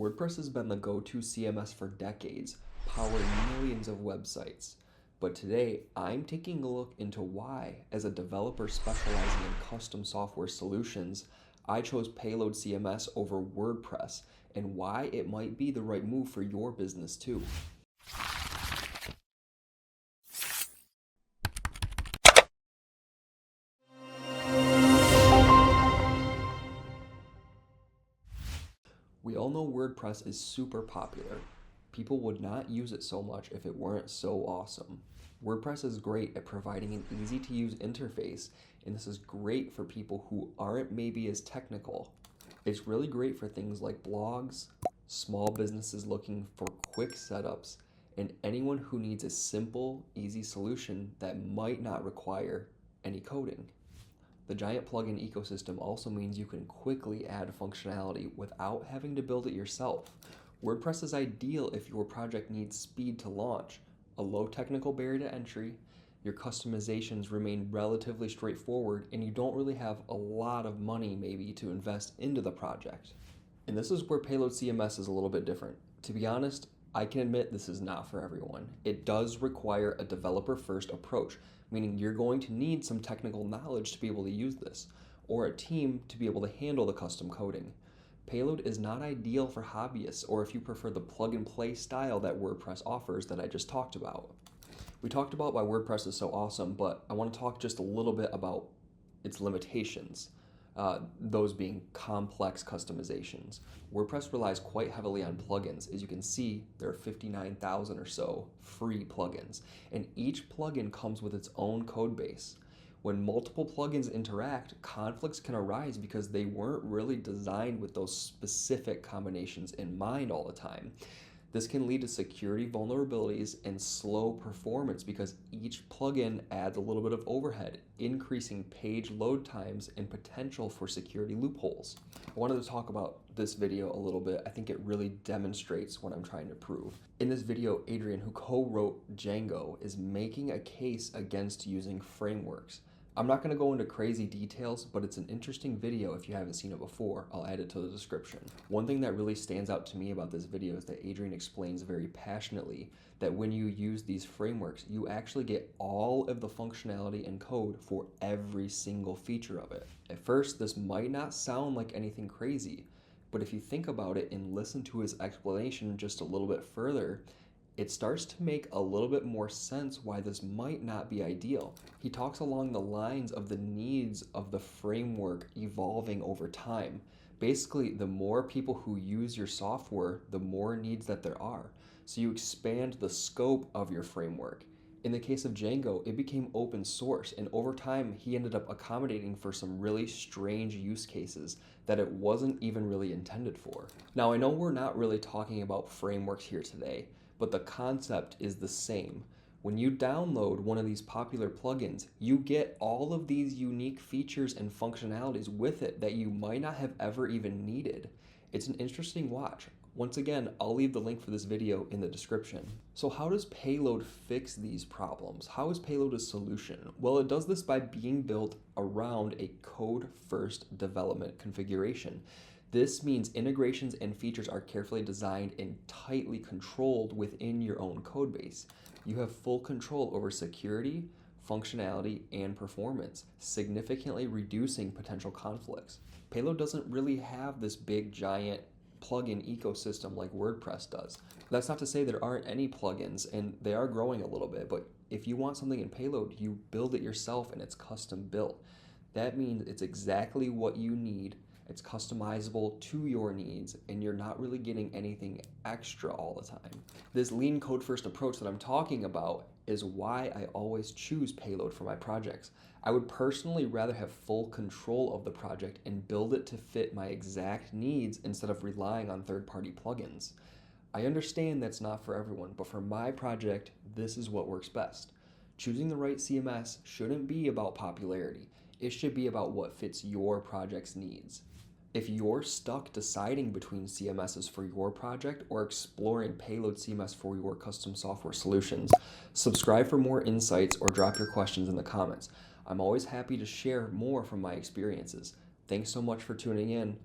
WordPress has been the go-to CMS for decades, powering millions of websites. But today, I'm taking a look into why, as a developer specializing in custom software solutions, I chose Payload CMS over WordPress, and why it might be the right move for your business too. We all know WordPress is super popular. People would not use it so much if it weren't so awesome. WordPress is great at providing an easy-to-use interface, and this is great for people who aren't maybe as technical. It's really great for things like blogs, small businesses looking for quick setups, and anyone who needs a simple, easy solution that might not require any coding. The giant plugin ecosystem also means you can quickly add functionality without having to build it yourself. WordPress is ideal if your project needs speed to launch, a low technical barrier to entry, your customizations remain relatively straightforward, and you don't really have a lot of money maybe to invest into the project. And this is where Payload CMS is a little bit different. To be honest, I can admit this is not for everyone. It does require a developer-first approach, meaning you're going to need some technical knowledge to be able to use this, or a team to be able to handle the custom coding. Payload is not ideal for hobbyists, or if you prefer the plug-and-play style that WordPress offers that I just talked about. We talked about why WordPress is so awesome, but I want to talk just a little bit about its limitations. Those being complex customizations. WordPress relies quite heavily on plugins. As you can see, there are 59,000 or so free plugins, and each plugin comes with its own code base. When multiple plugins interact, conflicts can arise because they weren't really designed with those specific combinations in mind all the time. This can lead to security vulnerabilities and slow performance because each plugin adds a little bit of overhead, increasing page load times and potential for security loopholes. I wanted to talk about this video a little bit. I think it really demonstrates what I'm trying to prove. In this video, Adrian, who co-wrote Django, is making a case against using frameworks. I'm not going to go into crazy details, but it's an interesting video if you haven't seen it before. I'll add it to the description. One thing that really stands out to me about this video is that Adrian explains very passionately that when you use these frameworks, you actually get all of the functionality and code for every single feature of it. At first, this might not sound like anything crazy, but if you think about it and listen to his explanation just a little bit further, it starts to make a little bit more sense why this might not be ideal. He talks along the lines of the needs of the framework evolving over time. Basically, the more people who use your software, the more needs that there are. So you expand the scope of your framework. In the case of Django, it became open source, and over time, he ended up accommodating for some really strange use cases that it wasn't even really intended for. Now, I know we're not really talking about frameworks here today, but the concept is the same. When you download one of these popular plugins, you get all of these unique features and functionalities with it that you might not have ever even needed. It's an interesting watch. Once again, I'll leave the link for this video in the description. So how does Payload fix these problems? How is Payload a solution? Well, it does this by being built around a code-first development configuration. This means integrations and features are carefully designed and tightly controlled within your own code base. You have full control over security, functionality, and performance, significantly reducing potential conflicts. Payload doesn't really have this big giant plugin ecosystem like WordPress does. That's not to say there aren't any plugins, and they are growing a little bit, but if you want something in Payload, you build it yourself and it's custom built. That means it's exactly what you need. It's customizable to your needs, and you're not really getting anything extra all the time. This lean code first approach that I'm talking about is why I always choose Payload for my projects. I would personally rather have full control of the project and build it to fit my exact needs instead of relying on third-party plugins. I understand that's not for everyone, but for my project, this is what works best. Choosing the right CMS shouldn't be about popularity. It should be about what fits your project's needs. If you're stuck deciding between CMSs for your project or exploring Payload CMS for your custom software solutions, subscribe for more insights or drop your questions in the comments. I'm always happy to share more from my experiences. Thanks so much for tuning in.